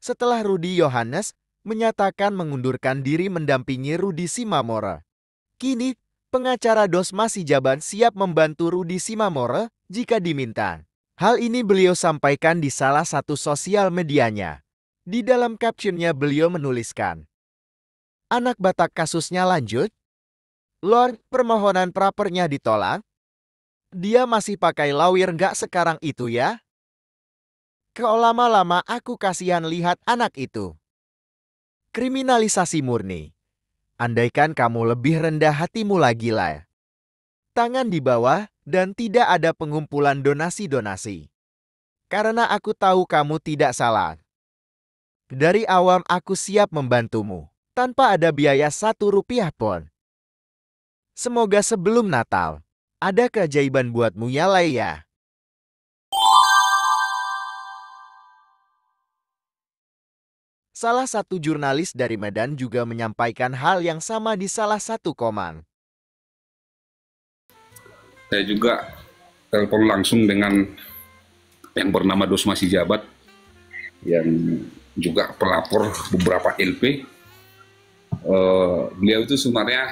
setelah Rudi Yohannes menyatakan mengundurkan diri mendampingi Rudi Simamora. Kini, pengacara Dosma Sijabat siap membantu Rudi Simamora jika diminta. Hal ini beliau sampaikan di salah satu sosial medianya. Di dalam captionnya beliau menuliskan, "Anak Batak kasusnya lanjut? Lord, permohonan prapernya ditolak? Dia masih pakai lawyer nggak sekarang itu ya? Kok lama-lama aku kasihan lihat anak itu." Kriminalisasi murni. Andaikan kamu lebih rendah hatimu lagi lah. Tangan di bawah dan tidak ada pengumpulan donasi-donasi. Karena aku tahu kamu tidak salah. Dari awam aku siap membantumu, tanpa ada biaya 1 rupiah pun. Semoga sebelum Natal, ada keajaiban buatmu ya Laya. Salah satu jurnalis dari Medan juga menyampaikan hal yang sama di salah satu komen. Saya juga telepon langsung dengan yang bernama Dosma Sijabat, yang juga pelapor beberapa LP. Beliau itu sebenarnya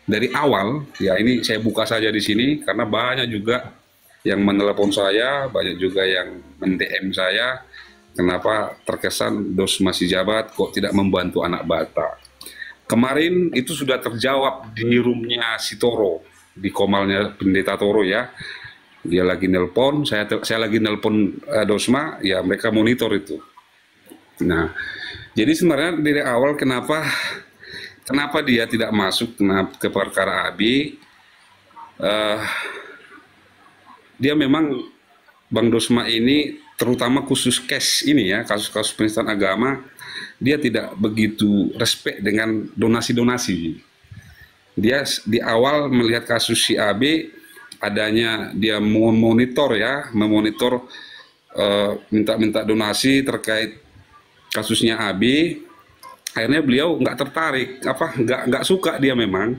dari awal, ya ini saya buka saja di sini, karena banyak juga yang menelepon saya, banyak juga yang men-DM saya, kenapa terkesan Dosma Sijabat kok tidak membantu anak Batak. Kemarin itu sudah terjawab di roomnya si Toro, di komalnya Pendeta Toro ya. Dia lagi nelpon, saya lagi nelpon Dosma, ya mereka monitor itu. Nah, jadi sebenarnya dari awal kenapa dia tidak masuk ke perkara AB, dia memang Bang Dosma ini terutama khusus case ini ya, kasus-kasus penistaan agama, dia tidak begitu respect dengan donasi-donasi. Dia di awal melihat kasus si AB, adanya dia memonitor minta-minta donasi terkait kasusnya AB, akhirnya beliau nggak tertarik, nggak suka dia memang.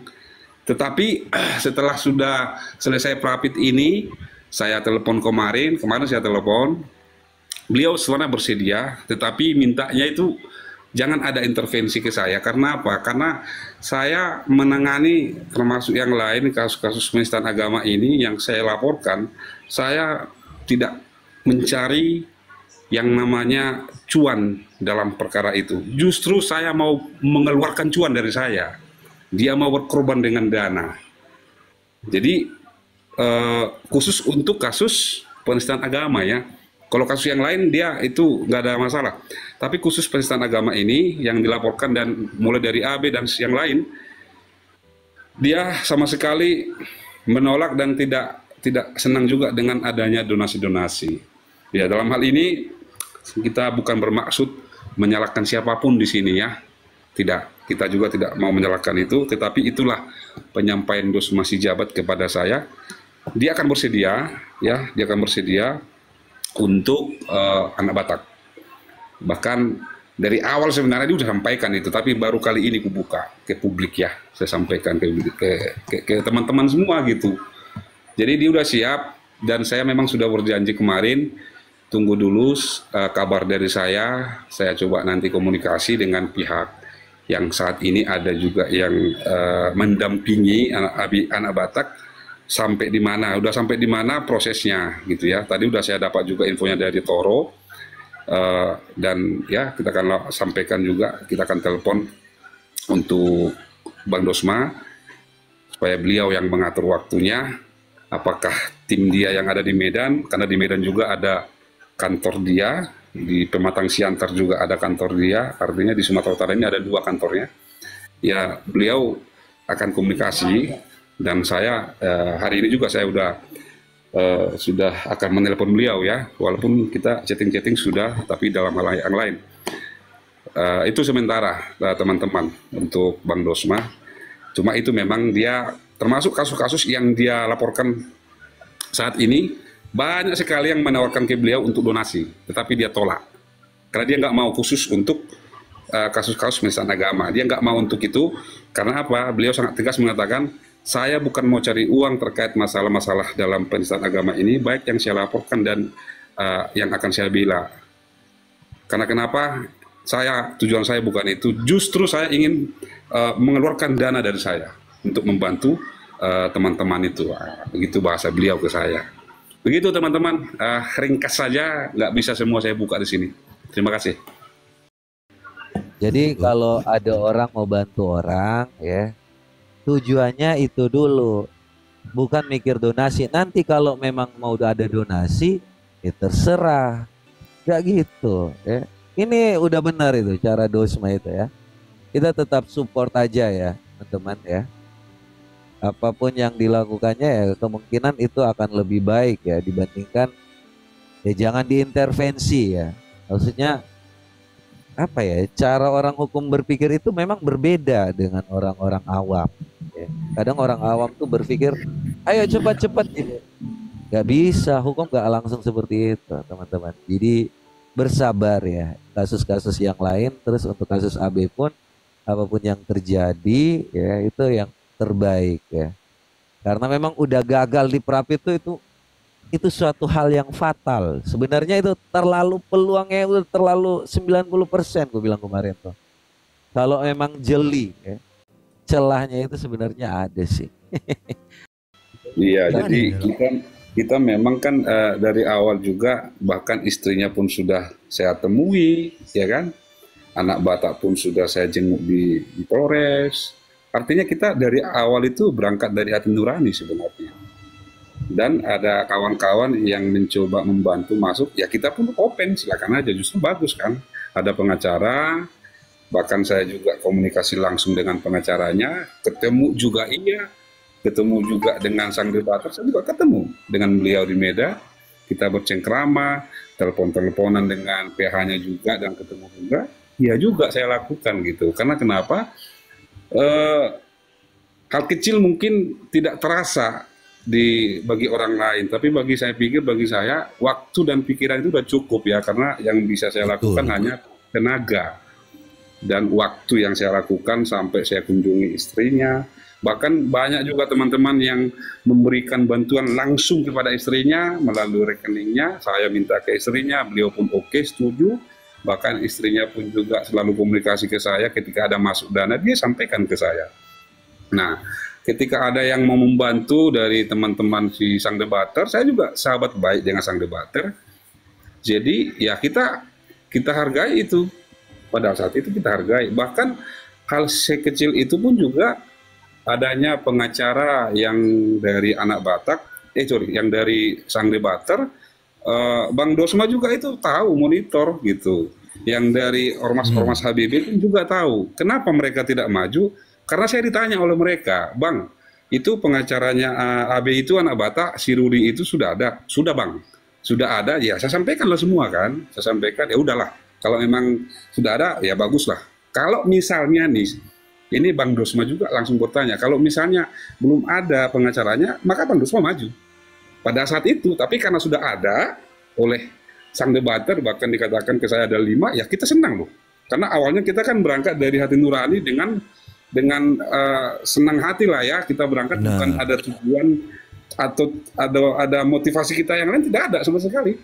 Tetapi setelah sudah selesai prapit ini, saya telepon kemarin saya telepon, beliau sebenarnya bersedia, tetapi mintanya itu jangan ada intervensi ke saya. Karena apa? Karena saya menangani termasuk yang lain kasus-kasus penistaan agama ini yang saya laporkan, saya tidak mencari yang namanya cuan dalam perkara itu. Justru saya mau mengeluarkan cuan dari saya. Dia mau berkorban dengan dana. Jadi khusus untuk kasus penistaan agama ya. Kalau kasus yang lain dia itu nggak ada masalah. Tapi khusus penistaan agama ini yang dilaporkan dan mulai dari AB dan yang lain, dia sama sekali menolak dan tidak senang juga dengan adanya donasi-donasi. Ya dalam hal ini kita bukan bermaksud menyalahkan siapapun di sini ya. Tidak, kita juga tidak mau menyalahkan itu, tetapi itulah penyampaian Dosma Sijabat kepada saya. Dia akan bersedia untuk anak Batak. Bahkan dari awal sebenarnya dia sudah sampaikan itu, tapi baru kali ini kubuka ke publik ya. Saya sampaikan ke teman-teman semua gitu. Jadi dia sudah siap dan saya memang sudah berjanji kemarin, tunggu dulu kabar dari saya coba nanti komunikasi dengan pihak yang saat ini ada juga yang mendampingi anak Batak. Sampai di mana, udah sampai di mana prosesnya gitu ya. Tadi udah saya dapat juga infonya dari Toro, dan ya kita akan sampaikan juga, kita akan telepon untuk Bang Dosma supaya beliau yang mengatur waktunya, apakah tim dia yang ada di Medan, karena di Medan juga ada kantor dia, di Pematang Siantar juga ada kantor dia, artinya di Sumatera Utara ini ada 2 kantornya. Ya beliau akan komunikasi. Dan saya hari ini juga saya sudah akan menelpon beliau ya, walaupun kita chatting-chatting sudah, tapi dalam hal yang lain. Itu sementara teman-teman untuk Bang Dosma. Cuma itu memang dia termasuk kasus-kasus yang dia laporkan saat ini, banyak sekali yang menawarkan ke beliau untuk donasi, tetapi dia tolak. Karena dia nggak mau khusus untuk kasus-kasus penistaan agama. Dia nggak mau untuk itu, karena apa? Beliau sangat tegas mengatakan, saya bukan mau cari uang terkait masalah-masalah dalam penistaan agama ini, baik yang saya laporkan dan yang akan saya bela. Karena kenapa? tujuan saya bukan itu. Justru saya ingin mengeluarkan dana dari saya untuk membantu teman-teman itu. Begitu bahasa beliau ke saya. Begitu teman-teman, ringkas saja, nggak bisa semua saya buka di sini. Terima kasih. Jadi kalau ada orang mau bantu orang ya, tujuannya itu dulu, bukan mikir donasi. Nanti kalau memang mau ada donasi, ya terserah, nggak gitu ya. Ini udah benar itu cara Dosma itu ya. Kita tetap support aja ya teman-teman ya. Apapun yang dilakukannya ya kemungkinan itu akan lebih baik ya dibandingkan ya jangan diintervensi ya. Maksudnya apa ya, cara orang hukum berpikir itu memang berbeda dengan orang-orang awam ya. Kadang orang awam tuh berpikir ayo cepat-cepat gitu, nggak bisa, hukum nggak langsung seperti itu teman-teman. Jadi bersabar ya, kasus-kasus yang lain. Terus untuk kasus AB pun apapun yang terjadi ya itu yang terbaik ya, karena memang udah gagal di Prapit itu suatu hal yang fatal. Sebenarnya itu terlalu, peluangnya itu terlalu 90% gue bilang kemarin tuh. Kalau memang jeli ya, celahnya itu sebenarnya ada sih. Iya, jadi kita memang kan dari awal juga, bahkan istrinya pun sudah saya temui, ya kan? Anak Batak pun sudah saya jenguk di Polres. Artinya kita dari awal itu berangkat dari hati nurani sebenarnya. Dan ada kawan-kawan yang mencoba membantu masuk, ya kita pun open, silakan aja, justru bagus kan. Ada pengacara, bahkan saya juga komunikasi langsung dengan pengacaranya, ketemu juga ketemu juga dengan sang debater, saya juga ketemu dengan beliau di Medan, kita bercengkrama, telepon-teleponan dengan PH-nya juga, dan ketemu juga, ya juga saya lakukan gitu. Karena kenapa? Hal kecil mungkin tidak terasa bagi orang lain, tapi bagi saya waktu dan pikiran itu udah cukup ya, karena yang bisa saya lakukan hanya tenaga dan waktu yang saya lakukan sampai saya kunjungi istrinya. Bahkan banyak juga teman-teman yang memberikan bantuan langsung kepada istrinya melalui rekeningnya. Saya minta ke istrinya, beliau pun oke, setuju. Bahkan istrinya pun juga selalu komunikasi ke saya ketika ada masuk dana, dia sampaikan ke saya. Nah, ketika ada yang mau membantu dari teman-teman si sang debater, saya juga sahabat baik dengan sang debater. Jadi ya kita hargai itu. Pada saat itu kita hargai. Bahkan hal sekecil itu pun juga adanya pengacara yang dari anak Batak, yang dari sang debater, Bang Dosma juga itu tahu, monitor gitu. Yang dari ormas-ormas HBB pun juga tahu. Kenapa mereka tidak maju? Karena saya ditanya oleh mereka, Bang, itu pengacaranya AB itu anak Batak, si Rudi itu sudah ada, sudah Bang, sudah ada, ya saya sampaikanlah semua kan, saya sampaikan, ya udahlah, kalau memang sudah ada, ya baguslah. Kalau misalnya nih, ini Bang Dosma juga langsung bertanya, kalau misalnya belum ada pengacaranya, maka Bang Dosma maju. Pada saat itu, tapi karena sudah ada oleh sang debater, bahkan dikatakan ke saya ada 5, ya kita senang loh. Karena awalnya kita kan berangkat dari hati nurani dengan senang hati lah ya, kita berangkat bukan ada tujuan atau ada motivasi kita yang lain, tidak ada sama sekali.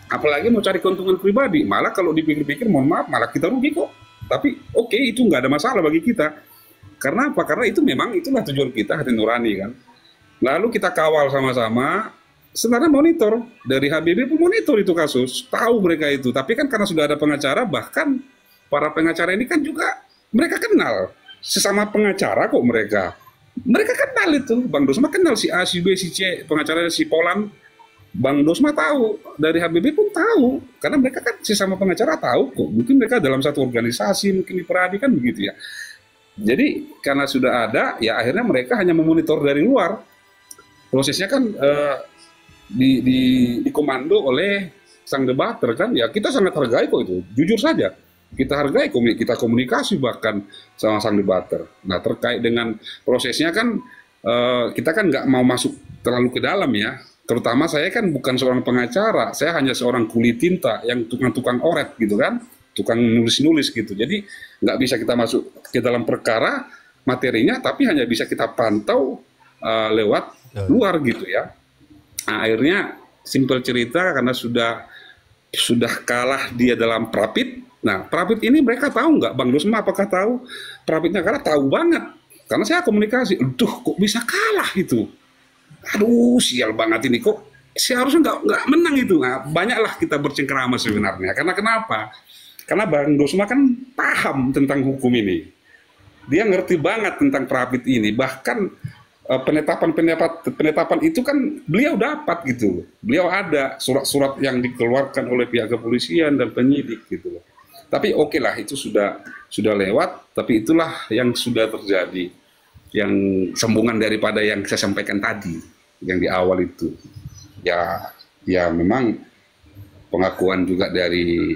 Apalagi mau cari keuntungan pribadi, malah kalau dipikir-pikir mohon maaf malah kita rugi kok. Tapi oke, itu nggak ada masalah bagi kita. Karena apa? Karena itu memang itulah tujuan kita, hati nurani kan. Lalu kita kawal sama-sama. Sebenarnya monitor dari HBB pun monitor itu kasus, tahu mereka itu. Tapi kan karena sudah ada pengacara, bahkan para pengacara ini kan juga mereka kenal. Sesama pengacara kok mereka kenal itu. Bang Dosma kenal si A, si B, si C, pengacaranya si Polan. Bang Dosma tahu, dari HBB pun tahu, karena mereka kan sesama pengacara tahu kok. Mungkin mereka dalam satu organisasi, mungkin di Peradi kan begitu ya. Jadi karena sudah ada, ya akhirnya mereka hanya memonitor dari luar. Prosesnya kan dikomando oleh sang debater kan, ya kita sangat hargai kok itu, jujur saja. Kita hargai, kita komunikasi bahkan sama sang debater. Nah terkait dengan prosesnya kan kita kan nggak mau masuk terlalu ke dalam ya. Terutama saya kan bukan seorang pengacara, saya hanya seorang kulit tinta yang tukang-tukang oret gitu kan, tukang nulis-nulis gitu. Jadi nggak bisa kita masuk ke dalam perkara materinya, tapi hanya bisa kita pantau lewat luar gitu ya. Nah, akhirnya simpel cerita karena sudah kalah dia dalam Prapit. Nah, Prapit ini mereka tahu nggak? Bang Dosma apakah tahu? Prapitnya karena tahu banget. Karena saya komunikasi, aduh kok bisa kalah itu? Aduh sial banget ini kok seharusnya nggak menang itu. Nah, banyaklah kita bercengkerama sebenarnya. Karena kenapa? Karena Bang Dosma kan paham tentang hukum ini. Dia ngerti banget tentang Prapit ini. Bahkan penetapan itu kan beliau dapat gitu. Beliau ada surat-surat yang dikeluarkan oleh pihak kepolisian dan penyidik gitu loh. Tapi oke lah itu sudah lewat, tapi itulah yang sudah terjadi. Yang sambungan daripada yang saya sampaikan tadi, yang di awal itu. Ya memang pengakuan juga dari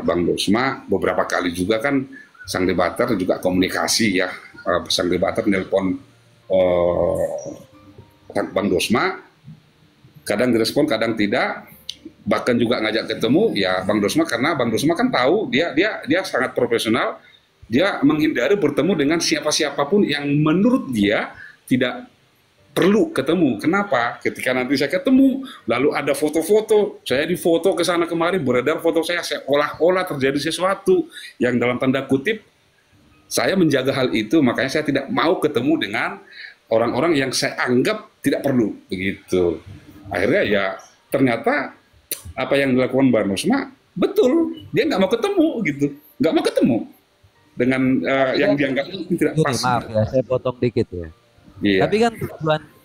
Bang Dosma beberapa kali juga kan sang debater juga komunikasi ya. Sang debater nelpon Bang Dosma, kadang direspon, kadang tidak, bahkan juga ngajak ketemu ya Bang Dosma, karena Bang Dosma kan tahu dia sangat profesional, dia menghindari bertemu dengan siapa-siapapun yang menurut dia tidak perlu ketemu. Kenapa? Ketika nanti saya ketemu, lalu ada foto-foto, saya difoto ke sana kemari, beredar foto saya olah-olah terjadi sesuatu yang dalam tanda kutip saya menjaga hal itu, makanya saya tidak mau ketemu dengan orang-orang yang saya anggap tidak perlu begitu. Akhirnya ya ternyata apa yang dilakukan Bang Dosma betul, dia nggak mau ketemu gitu, nggak mau ketemu dengan yang dianggap tidak Gini, pas. maaf ya, saya potong dikit ya. Iya. Tapi kan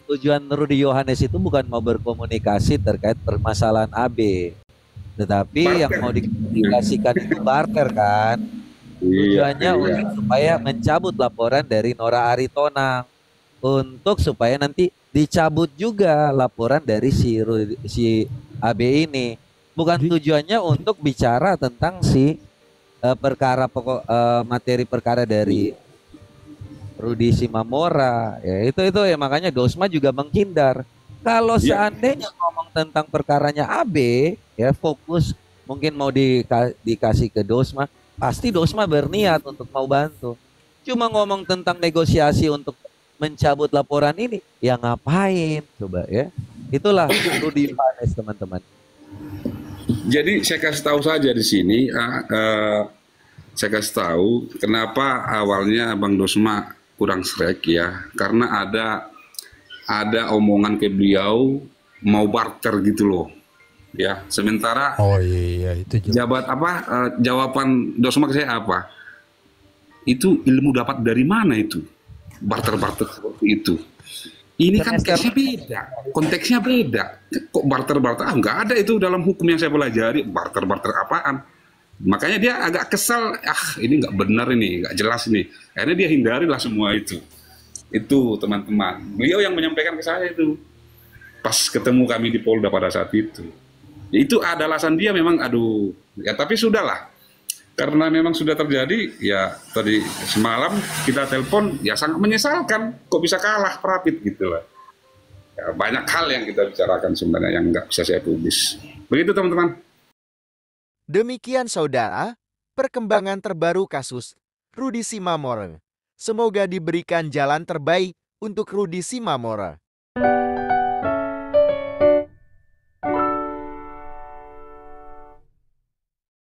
tujuan Rudy Yohanes itu bukan mau berkomunikasi terkait permasalahan AB, tetapi Barter. yang mau dikomunikasikan itu barter kan. Tujuannya Iya. untuk supaya mencabut laporan dari Nora Aritonang, untuk supaya nanti dicabut juga laporan dari si AB ini. Bukan tujuannya untuk bicara tentang si perkara pokok materi perkara dari Rudy Simamora. Ya itu ya, makanya Dosma juga menghindar. Kalau Ya. seandainya ngomong tentang perkaranya AB, ya fokus mungkin mau dikasih ke Dosma, pasti Dosma berniat untuk mau bantu. Cuma ngomong tentang negosiasi untuk mencabut laporan ini, ya ngapain coba ya? Itulah Rudy Yohanes, teman-teman. Jadi saya kasih tahu saja di sini, saya kasih tahu kenapa awalnya Bang Dosma kurang srek ya, karena ada omongan ke beliau mau barter gitu loh, ya. Sementara Oh iya itu juga. jawaban Dosma ke saya apa? Itu ilmu dapat dari mana itu? Barter-barter seperti itu. Ini kan konteksnya beda. Kok barter-barter? Nggak ada itu dalam hukum yang saya pelajari. Barter-barter apaan? Makanya dia agak kesal. Ini nggak benar ini, nggak jelas ini. Akhirnya dia hindarilah semua itu. Itu teman-teman. Beliau yang menyampaikan ke saya itu. Pas ketemu kami di Polda pada saat itu. Ya, itu ada alasan dia memang, aduh. Ya tapi sudahlah. Karena memang sudah terjadi, ya tadi semalam kita telepon, ya sangat menyesalkan, kok bisa kalah Prapit gitu lah. Ya, banyak hal yang kita bicarakan sebenarnya yang nggak bisa saya publis. Begitu teman-teman. Demikian saudara, perkembangan terbaru kasus Rudy Simamora. Semoga diberikan jalan terbaik untuk Rudy Simamora.